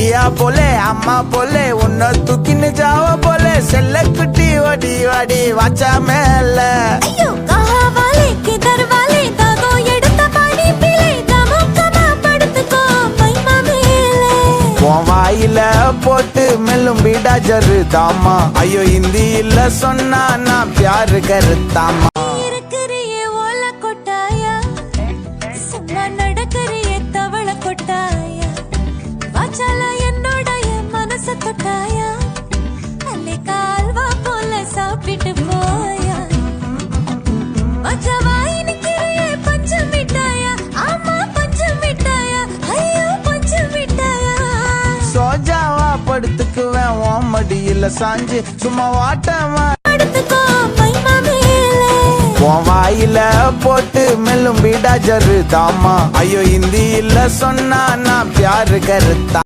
मिया बोले अम्मा बोले उन्ना तूकिन जाओ बोले सेल्लकुटी वडी वडी वाचा मेले अय्यो कहा वाले किधर वाले दागो எடுத்த பாடி பிளே கமக்கமா படுத்துக்கோ மைமா மேலே உன் வாயில போட்டு மெல்லும் பீடா ஜரு தாமா ஐயோ ஹிந்தி இல்ல சொன்னா நான் प्यार करतामा இருக்கறியே ஓல கொட்டாயா சும்மா நடக்கறியே தவள கொட்டாயா வாச்சால என்னோட மனச தொட்டாயா அல்லே கால்வா போல சாப்பிட்டு போயா மச்சவாய் நிக்கிறியே பஞ்சு மிட்டாயா ஆமா பஞ்சு மிட்டாயா ஐயோ பஞ்சு மிட்டாயா சோஜாவா படுத்துக்குவேன் உன் மடியில சாஞ்சு சும்மா வாட்டமா படுத்துக்கோ மைமா மேலே உன் வாயில போட்டு மெல்லும் பீடா ஜரு தாமா ஐயோ ஹிந்தி இல்ல சொன்னா நான் प्यार करता